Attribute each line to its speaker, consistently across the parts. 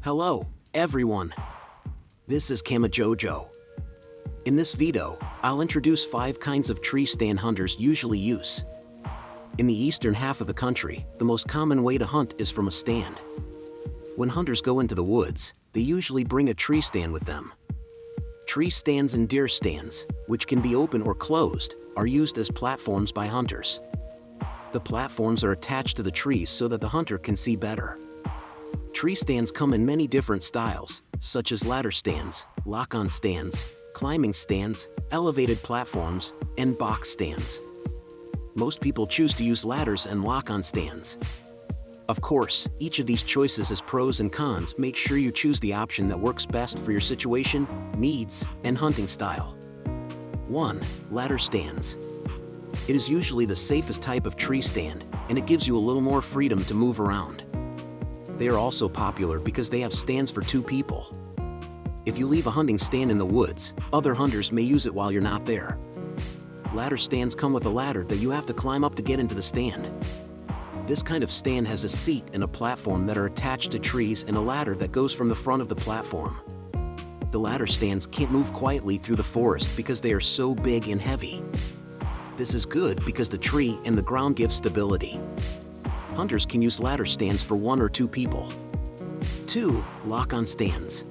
Speaker 1: Hello, everyone. This is Camojojo. In this video, I'll introduce 5 kinds of tree stand hunters usually use. In the eastern half of the country, the most common way to hunt is from a stand. When hunters go into the woods, they usually bring a tree stand with them. Tree stands and deer stands, which can be open or closed, are used as platforms by hunters. The platforms are attached to the trees so that the hunter can see better. Tree stands come in many different styles, such as ladder stands, lock-on stands, climbing stands, elevated platforms, and box stands. Most people choose to use ladders and lock-on stands. Of course, each of these choices has pros and cons. Make sure you choose the option that works best for your situation, needs, and hunting style. 1. Ladder stands. It is usually the safest type of tree stand, and it gives you a little more freedom to move around. They are also popular because they have stands for 2 people. If you leave a hunting stand in the woods, other hunters may use it while you're not there. Ladder stands come with a ladder that you have to climb up to get into the stand. This kind of stand has a seat and a platform that are attached to trees and a ladder that goes from the front of the platform. The ladder stands can't move quietly through the forest because they are so big and heavy. This is good because the tree and the ground give stability. Hunters can use ladder stands for 1 or 2 people. 2. Lock-on stands.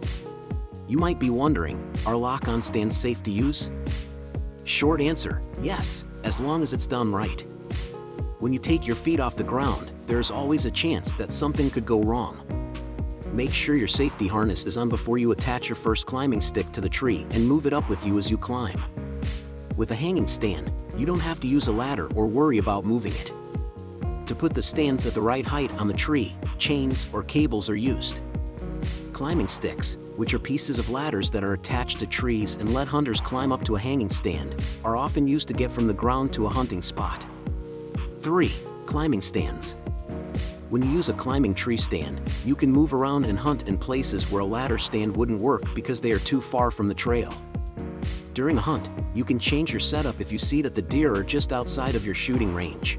Speaker 1: You might be wondering, are lock-on stands safe to use? Short answer, yes, as long as it's done right. When you take your feet off the ground, there is always a chance that something could go wrong. Make sure your safety harness is on before you attach your first climbing stick to the tree and move it up with you as you climb. With a hanging stand, you don't have to use a ladder or worry about moving it. To put the stands at the right height on the tree, chains or cables are used. Climbing sticks, which are pieces of ladders that are attached to trees and let hunters climb up to a hanging stand, are often used to get from the ground to a hunting spot. 3. Climbing stands. When you use a climbing tree stand, you can move around and hunt in places where a ladder stand wouldn't work because they are too far from the trail. During a hunt, you can change your setup if you see that the deer are just outside of your shooting range.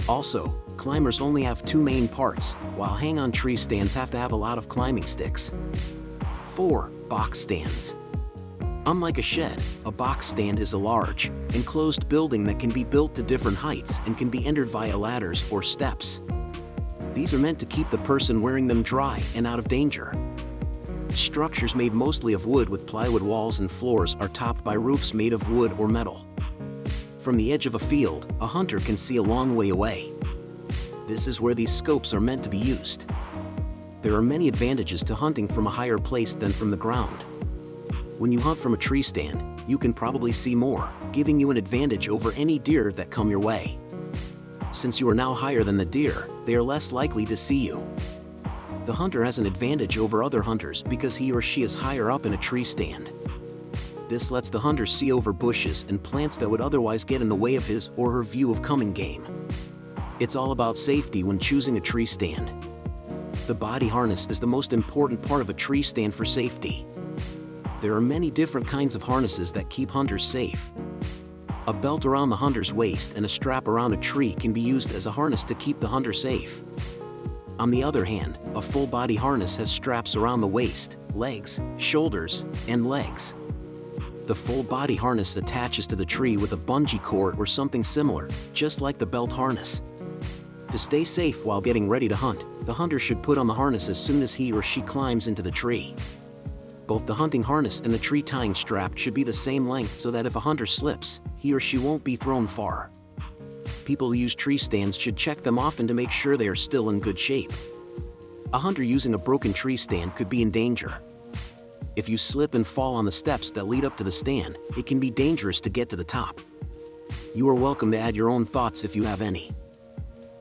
Speaker 1: Also, climbers only have 2 main parts, while hang-on tree stands have to have a lot of climbing sticks. 4. Box stands. Unlike a shed, a box stand is a large, enclosed building that can be built to different heights and can be entered via ladders or steps. These are meant to keep the person wearing them dry and out of danger. Structures made mostly of wood with plywood walls and floors are topped by roofs made of wood or metal. From the edge of a field, a hunter can see a long way away. This is where these scopes are meant to be used. There are many advantages to hunting from a higher place than from the ground. When you hunt from a tree stand, you can probably see more, giving you an advantage over any deer that come your way. Since you are now higher than the deer, they are less likely to see you. The hunter has an advantage over other hunters because he or she is higher up in a tree stand. This lets the hunter see over bushes and plants that would otherwise get in the way of his or her view of coming game. It's all about safety when choosing a tree stand. The body harness is the most important part of a tree stand for safety. There are many different kinds of harnesses that keep hunters safe. A belt around the hunter's waist and a strap around a tree can be used as a harness to keep the hunter safe. On the other hand, a full body harness has straps around the waist, legs, shoulders, and legs. The full body harness attaches to the tree with a bungee cord or something similar, just like the belt harness. To stay safe while getting ready to hunt, the hunter should put on the harness as soon as he or she climbs into the tree. Both the hunting harness and the tree tying strap should be the same length so that if a hunter slips, he or she won't be thrown far. People who use tree stands should check them often to make sure they are still in good shape. A hunter using a broken tree stand could be in danger. If you slip and fall on the steps that lead up to the stand, it can be dangerous to get to the top. You are welcome to add your own thoughts if you have any.